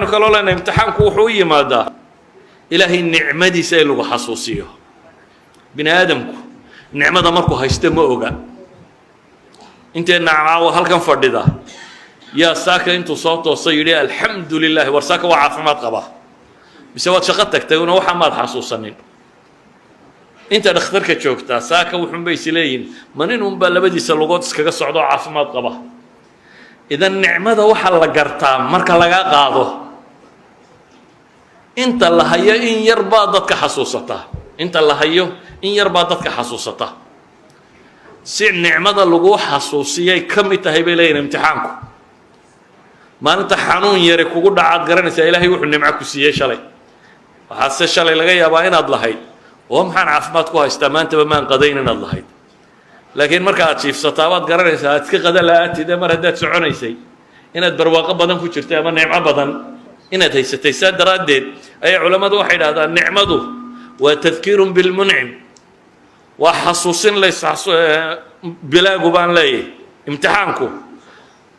kaloo lana imtixaanku wuxuu yimaadaa ilaahay nicmadiisa ee lagu xasuusiyo bini aadamku nicmada markuu haysto ma oga inteena caawa halkan fadhida yaa saaka intuu soo toosay yidhi alxamdulilah war saaka waa caafimaad qaba mise waad shaqo tagtay una waxa maad xasuusanin inta dhakhtarka joogtaa saaka wuxuun bay isleeyihin manin unbaa labadiisa lugood iskaga socdo caafimaad qaba idan nicmada waxaa la gartaa marka laga qaado inta la hayo in yar baa dadka xasuusata inta la hayo in yar baa dadka xasuusata si nicmada lagu xasuusiyay ka mid tahay bay leeyihin imtixaanku maalinta xanuun yare kugu dhacaad garanaysaa ilaahay wuxuu nimco ku siiyey shalay waxaase shalay laga yaabaa inaad lahayd oo maxaan caafimaad ku haystaa maantaba maan qadayn inaad lahayd laakiin marka aad jiifsataa baad garanaysaa aad iska qada la-aatid mar haddaad soconaysay inaad barwaaqo badan ku jirtay ama nicmo badan inaad haysatay saa daraaddeed ayay culammadu waxay idhahdaan nicmadu waa tadkiirun bilmuncim waa xasuusin bilaagu baan leeyahay imtixaanku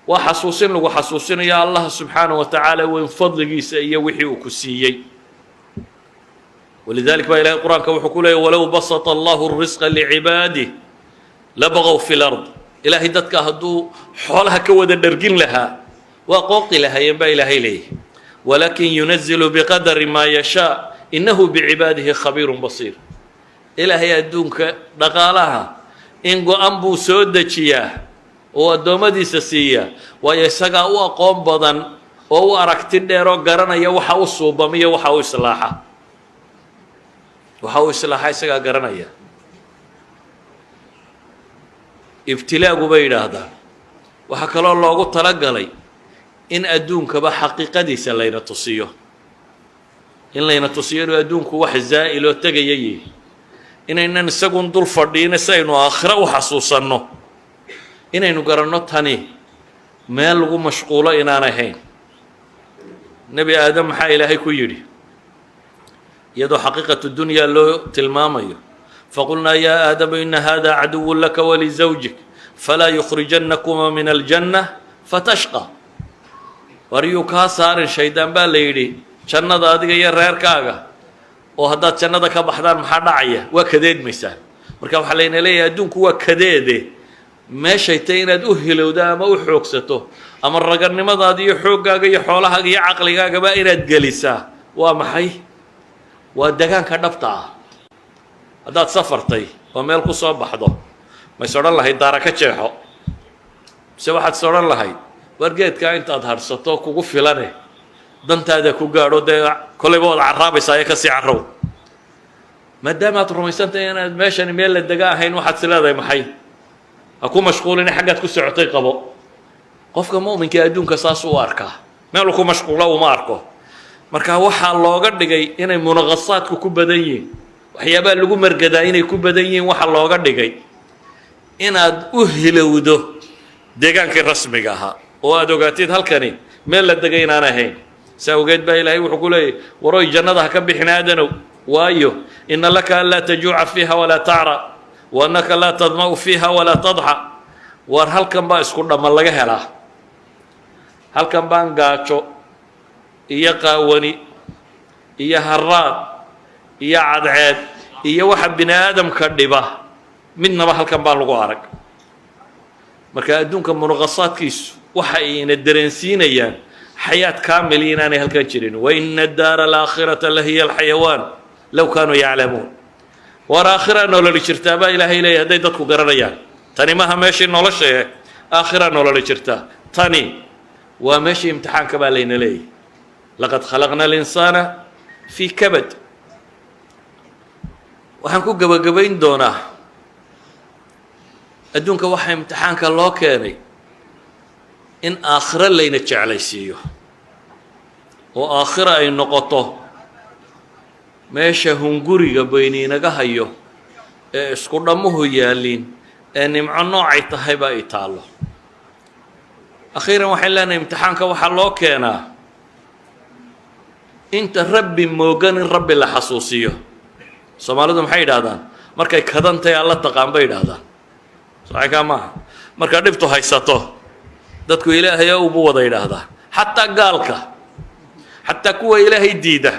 waa xasuusin lagu xasuusinayo allah subxaanahu wa tacaala weyn fadligiisa iyo wixii uu ku siiyey walidalik baa ilahay qur-aanka wuxuu ku leeyahy walow basata allahu risqa licibaadih labaqow fi lard ilaahay dadka hadduu xoolaha ka wada dhargin lahaa waa qooqi lahaayeen baa ilaahay leeyahay walakin yunazilu biqadari maa yashaa innahu bicibaadihi khabiirun basiir ilaahay adduunka dhaqaalaha in go-an buu soo dejiyaa oo addoommadiisa siiya waayo isagaa u aqoon badan oo u aragti dheer oo garanaya waxa u suubamiyo waxa u islaaxa isagaa garanaya ibtilaagu bay yidhaahdaan waxaa kaloo loogu talagalay in adduunkaba xaqiiqadiisa layna tusiyo in layna tusiyo inuu adduunku wax zaa'iloo tegaya yihi inaynan isagun dul fadhiina si aynu aakhiro u xasuusanno inaynu garanno tani meel lagu mashquulo inaan ahayn nebi aadam maxaa ilaahay ku yidhi iyadoo xaqiiqatu dunyaa loo tilmaamayo faqulnaa yaa aadamu ina hada caduwu laka walizawjik falaa yukhrijannakuma min aljanna fatashqa waryuu kaa saarin shaydaan baa la yidhi jannada adiga iyo reerkaaga oo haddaad jannada ka baxdaan maxaa dhacaya waa kadeedmaysaan marka waxaa layna leeyahay adduunku waa kadeede meeshay tay inaad u hilowda ama u xoogsato ama raganimadaada iyo xooggaaga iyo xoolahaaga iyo caqligaagaba inaad gelisaa waa maxay waa degaanka dhabta ah haddaad safartay oo meel ku soo baxdo mays odhan lahayd daara ka jeexo mise waxaad is odhan lahayd wargeedkaa intaad harhsato kugu filane dantaada ku gaadho dee kolayba waad carraabaysaa ee kasii carrow maadaama aad rumaysantahay inaad meeshani meel la dega ahayn waxaad is leedahay maxay ha ku mashquulina xaggaad ku socotay qabo qofka mu'minka adduunka saas u arkaa meelu ku mashquulo uma arko marka waxaa looga dhigay inay munaqasaadku ku badan yihiin waxyaabaha lagu margadaa inay ku badan yihiin waxaa looga dhigay inaad u hilowdo deegaankii rasmiga ahaa oo aad ogaatid halkani meel la degay inaan ahayn saa ogeed baa ilaahay wuxuu ku leeyahy waroy jannada ha ka bixin aadanow waayo ina laka an laa tajuuca fiiha walaa tacra wa annaka laa tadma'u fiiha walaa tadxa war halkan baa isku dhamma laga helaa halkan baan gaajo iyo qaawani iyo haraad iyo cadceed iyo waxa bini aadamka dhiba midnaba halkan baa lagu arag marka adduunka munaqasaadkiisu waxa ayna dareensiinayaan xayaat kaamil inaanay halkan jirin waina daara alaakhirata lahiya alxayawaan low kaanuu yaclamuun war aakhira nololi jirtaa baa ilaahay leeyahy hadday dadku garanayaan tani maha meeshii nolosha eh aakhira nololi jirtaa tani waa meeshii imtixaanka baa layna leeyahy laqad khalaqna alinsaana fii kabad waxaan ku gebagabayn doonaa adduunka waxaa imtixaanka loo keenay in aakhiro layna jeclaysiiyo oo aakhiro ay noqoto meesha hunguriga bayniinaga hayo ee isku dhammuhu yaalliin ee nimco noocay tahayba ay taallo akhiiran waxaan leenahay imtixaanka waxaa loo keenaa inta rabbi moogan in rabbi la xasuusiyo soomaalidu maxay yidhahdaan markay kadantahay alla taqaan bay yidhaahdaan saxiikaa maaha markaa dhibtu haysato dadku ilaahay ubu wada yidhaahdaa xataa gaalka xataa kuwa ilaahay diida.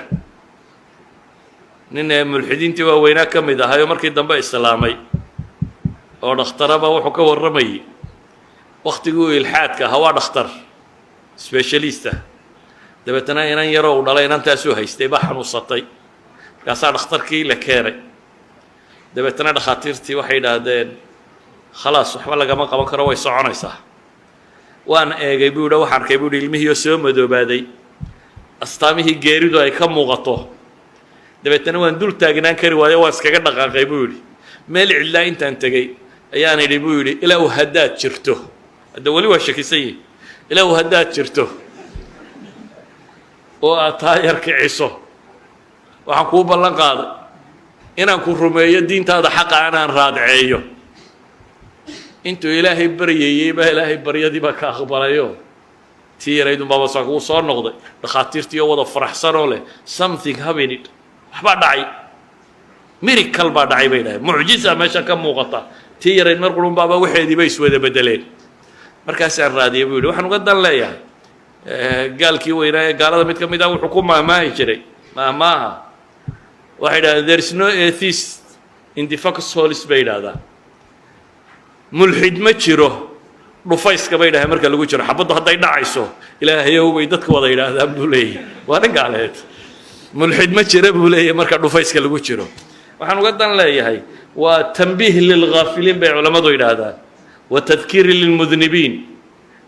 nin mulxidiintii waaweynaa ka mid ahaayoo markii dambe islaamay oo dhakhtaraba wuxuu ka warramayay waktiguu ilxaadka ahaa. waa dhakhtar specialista, dabeetana inan yaroo u dhalay inantaasuu haystay baa xanuunsatay, markaasaa dhakhtarkii la keenay. dabeetana dhakhaatiirtii waxay idhaahdeen khalaas waxba lagama qaban karo, way soconaysaa. waan eegay buu yidhi, waxaan arkay buu yidhi ilmihiioo soo madoobaaday, astaamihii geeridu ay ka muuqato. dabeetana waan dul taagnaan kari waayo, waan iskaga dhaqaaqay buu yidhi. meel cidlaa intaan tegey ayaan idhi buu yidhi, ilaahu haddaad jirto, hadda weli waa shakisan yihi, ilaahu haddaad jirto oo aad taa yar kiciso, waxaan kuu ballan qaaday inaan ku rumeeyo diintaada xaqa anaan raadceeyo. intuu ilaahay baryayey baa ilaahay baryadii baa ka aqbalayo tii yaraydunbaaba saa kuu soo noqday. dhakhaatiirtii oo wada faraxsanoo leh something happened, waxbaa dhacay, miracle baa dhacay bay dhahay, mucjiza meesha ka muuqata. tii yarayd mar qurunbaaba waxeediiba iswada bedeleen. markaasaan raadiyay buu yidhi, waxaan uga dan leeyahay gaalkii weynaa ee gaalada mid ka mid ah wuxuu ku maahmaahi jiray maahmaaha, waxay idhahdeen there is no atheist in the foxholes bay idhahdaan. mulxid ma jiro dhufayska bay dhahay marka lagu jiro, xabaddu hadday dhacayso ilaahayow bay dadka wada yidhaahdaan buu leeyahy. waa nin gaaleed. mulxid ma jira buu leeyahay marka dhufayska lagu jiro. waxaan uga dan leeyahay waa tanbiih lilghaafiliin bay culammadu yidhaahdaan, wa tadkiiri lilmudnibiin.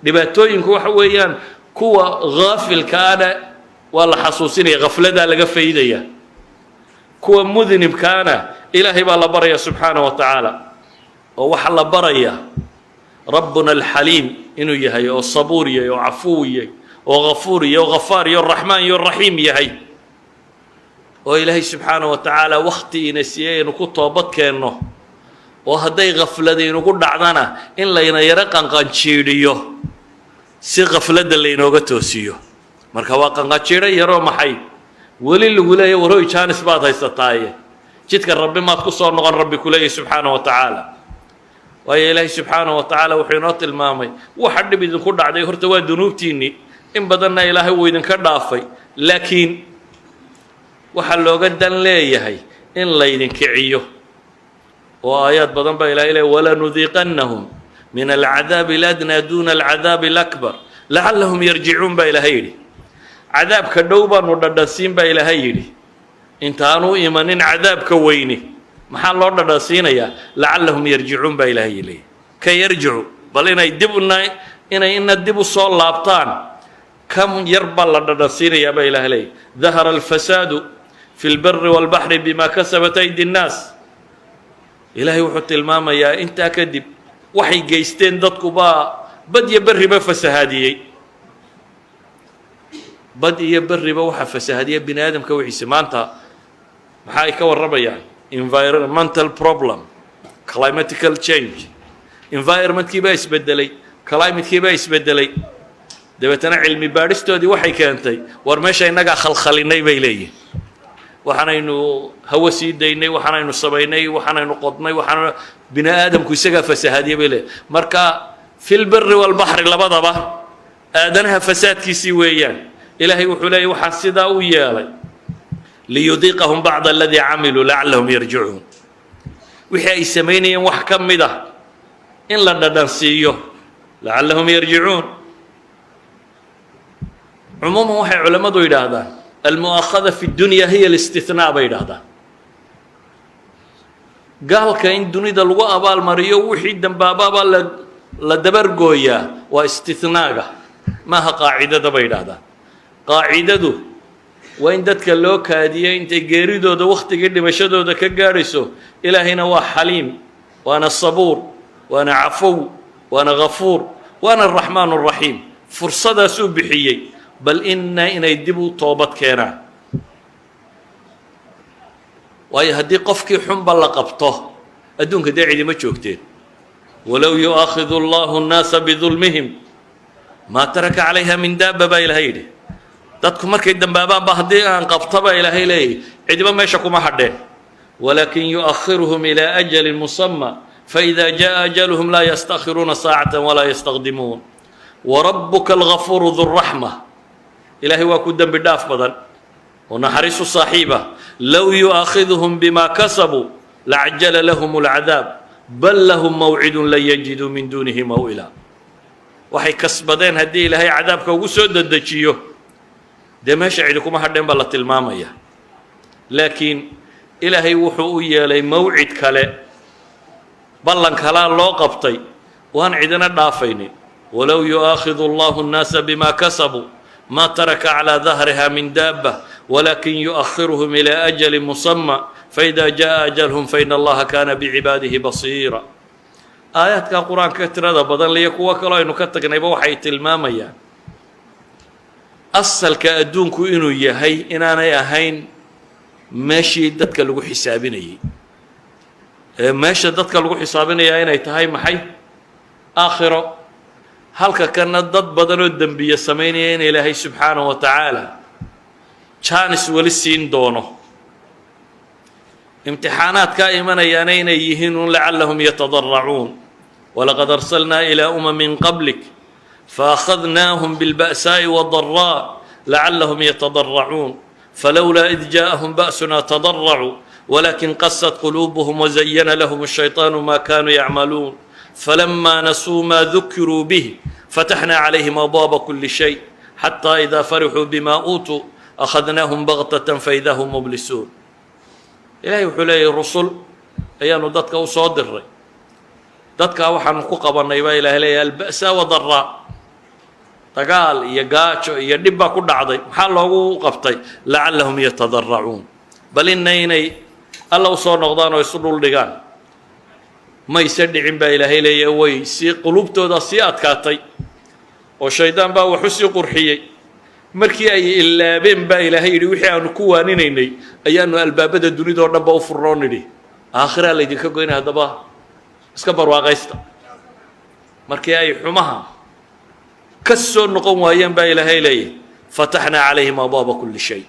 dhibaatooyinku waxa weeyaan kuwa haafilkaana waa la xasuusinaya, khafladaa laga faydaya. kuwa mudnibkaana ilaahay baa la baraya subxaana wa tacaala, oo waxaa la baraya rabbuna alxaliim inuu yahay, oo sabuur yahay, oo cafuw yahay, oo ghafuur yahay, oo ghafaar yahay, oo raxmaan yahay, oo raxiim yahay. oo ilaahay subxaana wa tacaala wakhti ina siiyey aynu ku toobad keenno, oo hadday khafladaynugu dhacdana in layna yaro qanqanjiidhiyo si khafladda laynooga toosiyo. marka waa qanqanjiidho yaroo maxay weli lagu leeya warhoy jaanis baad haysataaye jidka rabbi maad ku soo noqon, rabbi ku leeyahy subxaana wa tacaala. waayo ilaahay subxaana wa tacaala wuxuu inoo tilmaamay waxa dhib idinku dhacday horta waa dunuubtiinnii, in badanna ilaahay wuu idinka dhaafay, laakiin waxaa looga dan leeyahay in laydin kiciyo. oo aayaad badan baa ilahay leeyahy walanudiiqannahum min alcadaabi aladnaa duuna alcadaabi alakbar lacallahum yarjicuun baa ilaahay yidhi. cadaabka dhow baanu dhadhansiin baa ilaahay yidhi, intaanu imanin cadaabka weyni. maxaa loo dhadhansiinayaa? lacallahum yarjicuun baa ilaahay leeyahy. ka yarjicu, bal inay ina dib u soo laabtaan, kam yar baa la dhadhansiinayaa baa ilaahay leeyahy. dahara alfasaadu fi lbari walbaxri bima kasabat aydi nnaas. ilaahay wuxuu tilmaamayaa intaa kadib waxay geysteen dadku baa bad iyo berriba fasahaadiyey. bad iyo berriba waxaa fasahaadiya bini aadamka wixiisa. maanta maxaa ay ka warramayaan? environmental problem, climatical change. environmentkii baa isbedelay, climatekii baa isbedelay. dabeetana cilmi baadhistoodii waxay keentay war meesha innagaa khalkhalinay bay leeyihin. waxaanaynu hawo sii daynay, waxaanaynu samaynay, waxaanaynu qodnay, waxaan bini aadamku isagaa fasahaadiya bay leeyihin. marka fi lbiri walbaxri labadaba aadanaha fasaadkiisii weeyaan. ilaahay wuxuu leeyahy waxaa sidaa u yeelay liyudiiqahum bacda aladii camiluu lacallahum yarjicuun. wixii ay samaynayeen wax ka mid ah in la dhadhansiiyo lacallahum yarjicuun. cumuuman waxay culammadu yidhaahdaan almu'akhada fi dunya hiya alistihnaa bay yidhaahdaan. gaalka in dunida lagu abaalmariyo wixii dambaabaabaa la dabargooyaa waa istihnaaga, maaha qaacidada bay yidhaahdaan. qaacidadu waa in dadka loo kaadiyey intay geeridooda wakhtigii dhimashadooda ka gaadhayso. ilaahayna waa xaliim, waana sabuur, waana cafow, waana ghafuur, waana araxmaan araxiim. fursadaasuu bixiyey bal inay dib u toobad keenaan. waayo haddii qofkii xunba la qabto adduunka dee cidima joogteen. walow yu'aakhidu allahu nnaasa bidulmihim maa taraka calayha min daaba baa ilaahay yidhi. dadku markay dambaabaanba haddii aan qabtaba ilaahay leeyahy cidiba meesha kuma hadheen. walaakin yu'akhiruhum ilaa ajalin musama faإida jaءa ajaluhum laa yastakhiruuna saacata walaa yastaqdimuun. warabuka algafuuru du raxma إلهي واكو دنب داف بدن ونحرس صاحبه لو يؤاخذهم بما كسبوا لعجل لهم العذاب بل لهم موعد لن يجدوا من دونه موئلا waxay kasbadeen haddii ilaahay cadaabka ugu soo dedejiyo dee meesha cidi kuma hadheen baa la tilmaamaya laakiin ilaahay wuxuu u yeelay mawcid kale ballan kalaa loo qabtay waan cidina dhaafaynin walow yu'aakhidu allahu annaasa bima kasabuu ma taraka calaa dahriha min daabba walakin yu'akhiruhum ilaa ajalin musamma faida jaa ajalhum faina allaha kaana bicibaadihi basiira aayaadka qur-aanka tirada badan liyo kuwo kaloo aynu ka tagnayba waxay tilmaamayaan asalka adduunku inuu yahay inaanay ahayn meeshii dadka lagu xisaabinayay meesha dadka lagu xisaabinayaa inay tahay maxay aakhiro halka kana dad badan oo dembiye samaynaya in ilaahay subxaanahu wa tacaala jaanis weli siin doono imtixaanaadkaa imanayaana inay yihiin un lacallahum yatadarracuun ولقد أرسلنا إلى أمم قبلك فأخذناهم بالبأساء والضراء لعلهم يتضرعون فلولا إذ جاءهم بأسنا تضرعوا ولكن قست قلوبهم وزين لهم الشيطان ما كانوا يعملون فلما نسوا ما ذكروا به فتحنا عليهم أبواب كل شيء حتى إذا فرحوا بما أوتوا أخذناهم بغتة فإذا هم مبلسون إلهي وحلي الرسل أيان ضدك وصادر dadka waxaan ku qabanay baa ilaahay leeyahay alba'sa wa darra dagaal iyo gaajo iyo dhib baa ku dhacday maxaa loogu qabtay lacallahum yatadarracuun bal inay alla u soo noqdaan oo isu dhul dhigaan mayse dhicin baa ilaahay leeyahay way si qulubtooda sii adkaatay oo shaydaan baa wax u sii qurxiyey markii ay ilaabeen baa ilaahay yidhi wixii aanu ku waaninaynay ayaanu albaabada dunidoo dhanba u furroon nidhi aakhiraa laydinka goynay haddaba iska barwaaqaysta markii ay xumaha ka soo noqon waayeen baa ilaahay leeyahay fataxnaa calayhim abwaaba kulli shay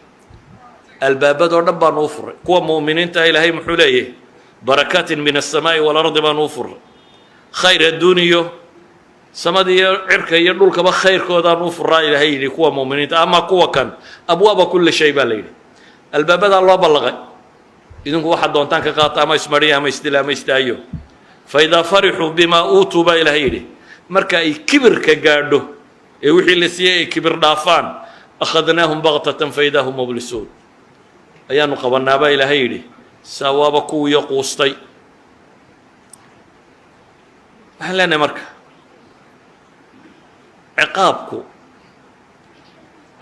albaabadoo dhan baanu u furay kuwa mu'miniinta ilaahay muxuu leeyahay barakaatin min alsamaa'i waalardi baanu u furay khayr adduuniyo samada iyo cirka iyo dhulkaba khayrkoodaanu u furaa ilaahay yidhi kuwa mu'miniinta ama kuwa kan abwaaba kulli shay baa la yidhi albaabadaa loo ballaqay idinku waxaad doontaan ka qaata ama ismariya ama isdila ama istaayo فإذا فرحوا بما أوتوا با إلهي يدي مركا أي كبر كجادو وحي اللي سيئ كبر دافان أخذناهم بغتة فإذا هم مبلسون أيانو قبلنا با إلهي يدي سوابكو يقوستي أهلنا مركا عقابكو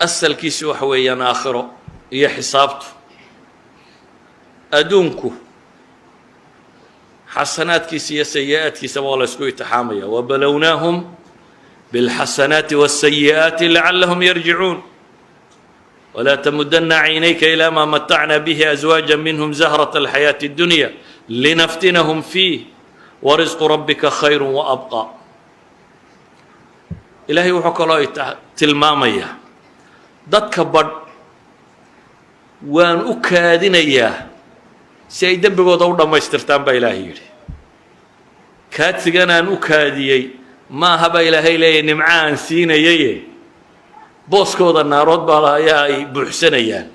أسل كيسو حويا آخره هي حسابته أدونكو حسنات كيس سيئات كيس والله سكوي تحامية وبلوناهم بالحسنات والسيئات لعلهم يرجعون ولا تمدن عينيك إلى ما متعنا به أزواجا منهم زهرة الحياة الدنيا لنفتنهم فيه ورزق ربك خير وأبقى إلهي وحك الله تلمامية ضدك بر وان أكادنا إياه سيدن بقوضة وضع ما يسترتان با إلهي يري كاتسيغانا أكاديي ما هبا إلهي لي نمعان سينا يي بوسكوضا نارود بالا ياي بحسنيان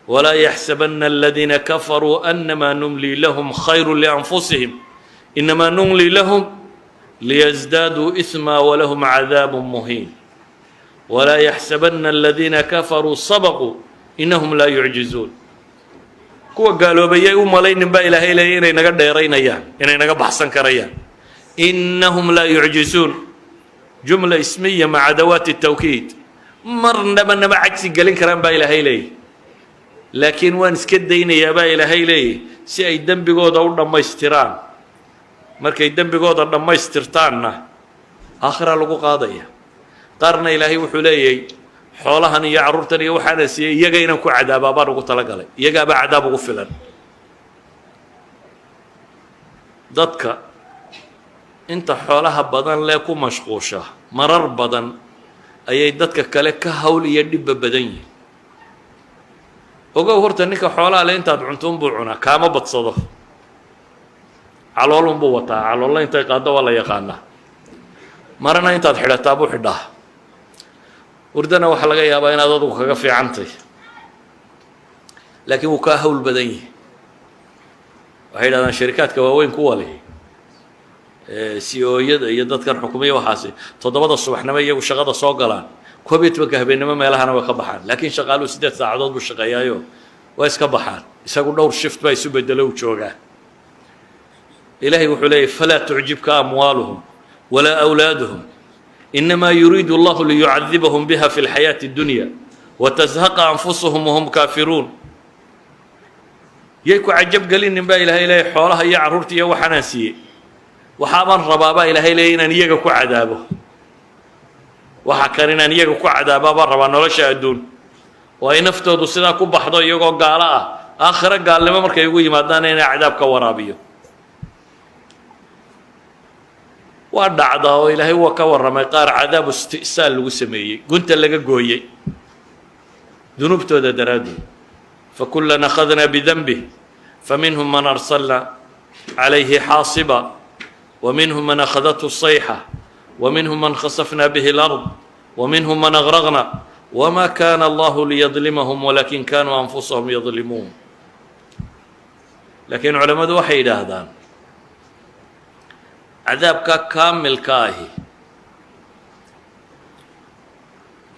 ولا يحسبن الذين كفروا أنما نملي لهم خير لأنفسهم إنما نملي لهم ليزدادوا إثما ولهم عذاب مهين ولا يحسبن الذين كفروا سبقوا إنهم لا يعجزون kuwa gaaloobayay u malaynin baa ilaahay leeyahay inay naga dheeraynayaan inay naga baxsan karayaan innahum la yu'jizun jumla ismiya ma'a adawat at-tawkid marnaba nama cagsi galin karaan baa ilaahay leeyahay laakiin waan iska daynayaa baa ilaahay leeyahay si ay dambigooda u dhamaystiraan markay dambigooda dhamaystirtaanna aakhira lagu qaadaya qarna ilaahay wuxuu leeyahay xoolahan iyo carruurtan iyo waxaana siiyay iyaga inaan ku cadaaba baan ugu talagalay iyagaaba cadaab ugu filan dadka inta xoolaha badan lee ku mashquusha marar badan ayay dadka kale ka hawl iyo dhibba badan yihiin ogow horta ninka xoolaha le intaad cuntuun buu cunaa kaama badsado caloolun buu wataa caloolla intay qaaddo waa la yaqaanaa marana intaad xidhataa buu xidhaa hurdana waxa laga yaabaa inaad adigu kaga fiicantay laakiin wuu kaa hawl badan yahay waxay yidhahdaan sharikaadka waaweyn kuwa leh CEO-yada iyo dadkan xukumiya waxaasi 7 subaxnimo iyagu shaqada soo galaan 12 habeenimo meelahana way ka baxaan laakiin shaqaaluhu 8 saacadood buu shaqeeyaayo way iska baxaan isagu dhowr shift baa isu bedelo joogaa ilaahay wuxuu leeyahay falaa tu'jibka amwaaluhum walaa awlaaduhum inma yuriidu Allahu liyu'adhibahum biha fil hayati ad-dunya wa tazhaqa anfusuhum wa hum kaafiruun yayku ajab galinin baa ilaahay leeyahay xoolaha iyo carruurta iyo waxaan siiyay waxaan rabaaba ilaahay leeyahay inaan iyaga ku cadaabo waxa kan inaan iyaga ku cadaabo baa rabaa nolosha adduun oo ay naftoodu sidaa ku baxdo iyagoo gaala ah aakhira gaalnimo markay ugu yimaadaan inay cadaab ka waraabiyo waa dhacdaa oo ilaahay waa ka warramay qaar cadaab istisaal lagu sameeyey gunta laga gooyey dunuubtooda daraaddeed fakullan akhadnaa bidanbih faminhum man arsalna calayhi xaasiba ومنهم من أخذته الصيحة ومنهم من خسفنا به الأرض ومنهم من أغرقنا وما كان الله ليظلمهم ولكن كانوا أنفسهم يظلمون لكن علماء وحي هذا عذابك كامل كاهي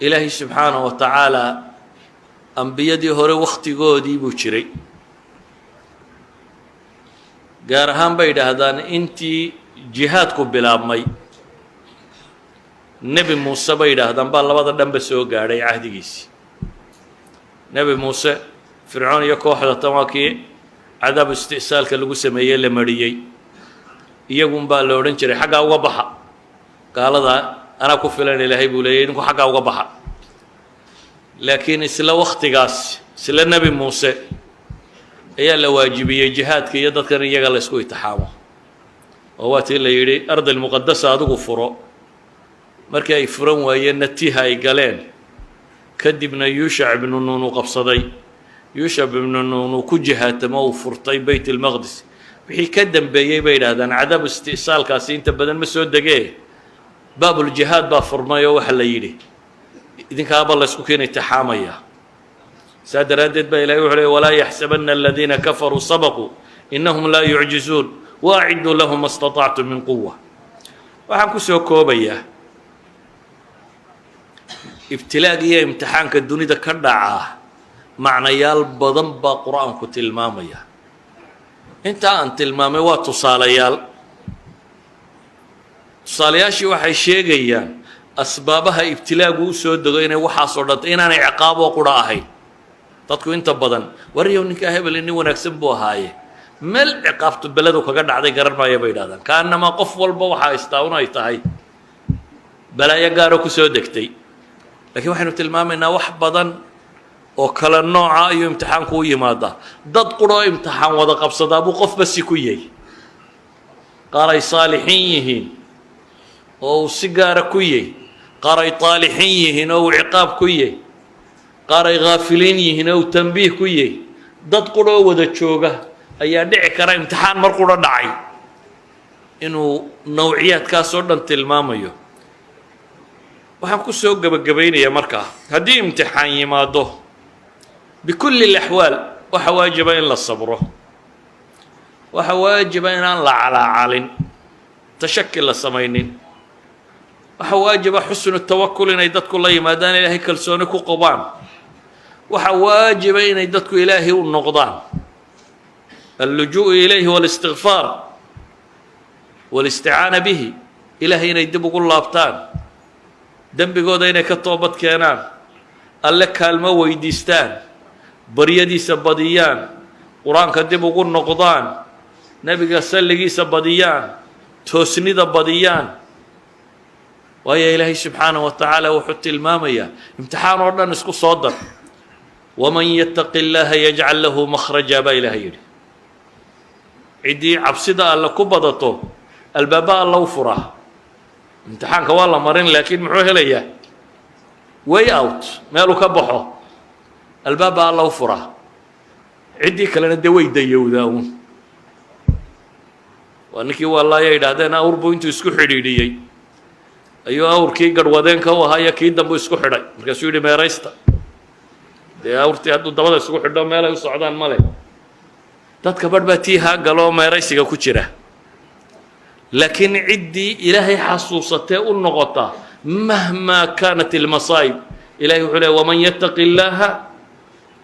إلهي سبحانه وتعالى أنبيدي هوري وقتي قودي بوشري قارهان بيد هذا انتي jihaadku bilaabmay nebi muuse bay yidhaahdaan baa labada dhanba soo gaadhay cahdigiisii nebi muuse fircoon iyo kooxda tan waa kii cadaab istisaalka lagu sameeyey la mariyey iyagunbaa la odhan jiray xaggaa uga baxa gaalada anaa ku filan ilaahay buu leeyay idinku xaggaa uga baxa laakiin isla waktigaas isla nebi muuse ayaa la waajibiyey jihaadka iyo dadkan iyaga la isku itixaamo oo waa tii la yidhi ardi almuqadasa adigu furo markii ay furan waayeenna tiha ay galeen kadibna yuushac ibnu nuun uu qabsaday yuushac ibnu nuun uu ku jihaatamo uu furtay bayt almaqdis wixii ka dambeeyey bay yidhaahdaan cadaab istisaalkaasi inta badan ma soo degee baabuljihaad baa furmay oo waxa la yidhi idinkaaba la isku keena itixaamaya saa daraaddeed baa ilahay wuxuu leeyay walaa yaxsabanna aladiina kafaruu sabaquu innahum laa yucjizuun waaciduu lahum ma istatactum min quwa waxaan ku soo koobayaa ibtilaaga iyo imtixaanka dunida ka dhacaa macnayaal badan baa qur-aanku tilmaamaya intaa aan tilmaamay waa tusaalayaashii waxay sheegayaan asbaabaha ibtilaagu u soo dego inay waxaasoo dhantay inaanay ciqaaboo qura ahayn dadku inta badan waryow ninkaa hebel nin wanaagsan buu ahaaye meel ciqaabtu beledu kaga dhacday garan maaya bay yidhahdaan kaanamaa qof walba waxaa istaa-un ay tahay balaayo gaaro ku soo degtay laakiin waxaynu tilmaamaynaa wax badan oo kala nooca ayuu imtixaanku u yimaadaa dad quroo imtixaan wada qabsadaa buu qofba si ku yahy qaar ay saalixiin yihiin oo uu si gaara ku yahy qaar ay taalixiin yihiin oo uu ciqaab ku yahy qaar ay haafiliin yihiin oo uu tanbiih ku yahy dad quroo wada jooga ayaa dhici kara imtixaan mar qura dhacay inuu nawciyaadkaasoo dhan tilmaamayo waxaan ku soo gebagabaynayaa markaa haddii imtixaan yimaado bikulli alaxwaal waxa waajiba in la sabro waxa waajiba inaan la calaacalin tashaki la samaynin waxa waajiba xusnu tawakul inay dadku la yimaadaan ilaahay kalsooni ku qabaan waxa waajiba inay dadku ilaahay u noqdaan اللجوء إليه والاستغفار والاستعانة به إلهي إنay dib ugu laabtaan dembigooda inay ka toobad keenaan alle kaalmo weydiistaan baryadiisa badiyaan qur-aanka dib ugu noqdaan nebiga salligiisa badiyaan toosnida badiyaan waayo ilaahay subxaanaه wa tacaala wuxuu tilmaamayaa imtixaan oo dhan isku soo dar waman yataqi اllaha yajcal lahu makhraja baa ilahay yidhi ciddii cabsida alle ku badato albaaba alla u furaa imtixaanka waa la marin laakiin muxuu helayaa way out meeluu ka baxo albaaba alla u furaa ciddii kalena dee way dayowdaa uun waa ninkii wallaaya yidhaahdeen awrbu intuu isku xidhiidhiyey ayuu awrkii garwadeenka u ahaa iyo kii dambu isku xidhay markaasuu yidhi meeraysta dee awrtii hadduu dabada isugu xidho meelay u socdaan male dadka barh baa tii haa galoo meeraysiga ku jira laakiin ciddii ilaahay xasuusatee u noqota mahmaa kaanat ilmasaa'ib ilahay wuxuu leey waman yattaqi illaaha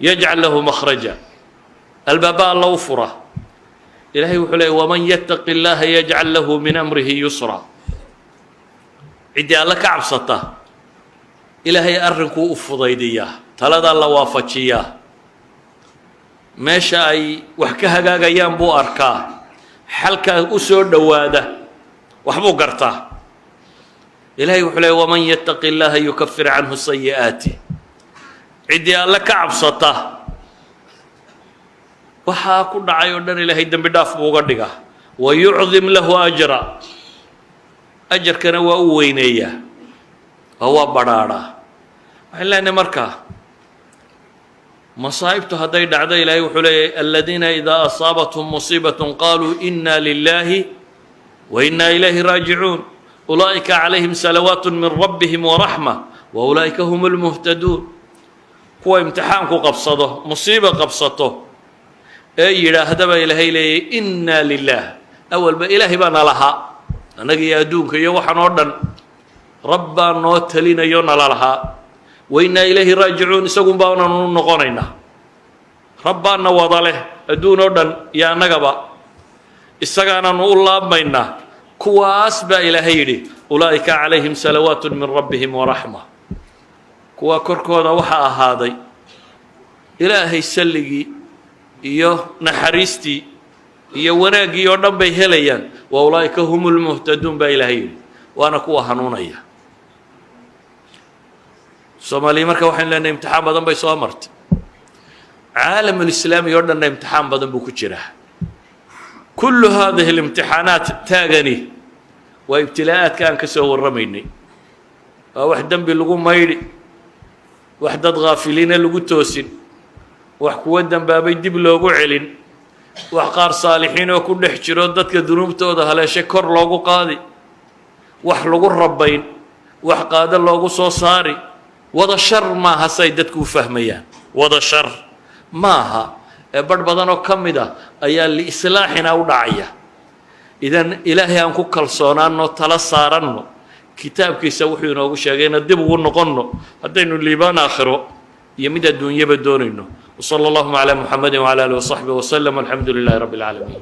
yajcal lahu makhraja albaaba alla u fura ilahay wuxuu leey waman yattaqi illaaha yajcal lahu min amrihi yusra ciddii alla ka cabsata ilaahay arrinkuu u fudaydiyaa taladaa la waafajiyaa meesha ay wax ka hagaagayaan buu arkaa xalkaa u soo dhowaada waxbuu gartaa ilahay wuxuu leey waman yattaqi illaaha yukafir canhu sayi'aati ciddii alle ka cabsata waxaa ku dhacay oo dhan ilaahay dembi dhaaf buu uga dhigaa wayucdim lahu ajra ajarkana waa u weyneeyaa oo waa badhaadhaa waxaan leenahay markaa masaa'ibtu hadday dhacdo ilaahay wuxuu leeyahy aladiina idaa asaabathum musiibatun qaaluu inna lilaahi wa inna ilayhi raajicuun ulaa'ika calayhim salawaat min rabbihim waraxma wa ulaa'ika hum lmuhtaduun kuwa imtixaanku qabsado musiiba qabsato ee yidhaahdaba ilaahay leeyay inna lilah awalba ilaahay baa nalahaa annaga iyo adduunka iyo waxaan oo dhan rabbaa noo talinayo nala lahaa wa innaa ilayhi raajicuun isagun baananu noqonaynaa rabbaana wada leh adduun oo dhan iyo annagaba isagaananu u laabmaynaa kuwaas baa ilaahay yidhi ulaa'ika calayhim salawaat min rabbihim waraxma kuwa korkooda waxaa ahaaday ilaahay salligii iyo naxariistii iyo wanaaggii oo dhan bay helayaan wa ulaa'ika hum lmuhtaduun baa ilaahay yidhi waana kuwa hanuunaya soomaaliya marka waxaynu leenahay imtixaan badan bay soo martay caalamulislaami oo dhanna imtixaan badan buu ku jiraa kullu haadihi alimtixaanaat taagani waa ibtilaa'aadka aan ka soo warramaynay waa wax dembi lagu maydhi wax dad haafiliina lagu toosin wax kuwa dembaabay dib loogu celin wax qaar saalixiin oo ku dhex jiro dadka dunuubtooda haleeshay kor loogu qaadi wax lagu rabayn wax qaado loogu soo saari wada shar maaha say dadku u fahmayaan wada shar maaha ee barh badan oo ka mid ah ayaa liislaaxina u dhacaya idan ilaahay aan ku kalsoonaanno tala saaranno kitaabkiisa wuxuu inoogu sheegayna dib ugu noqonno haddaynu liibaan aakhiro iyo mid adduunyaba doonayno وصلى الله على محمد وعلى آله وصحبه وسلم والحمد لله رب العالمين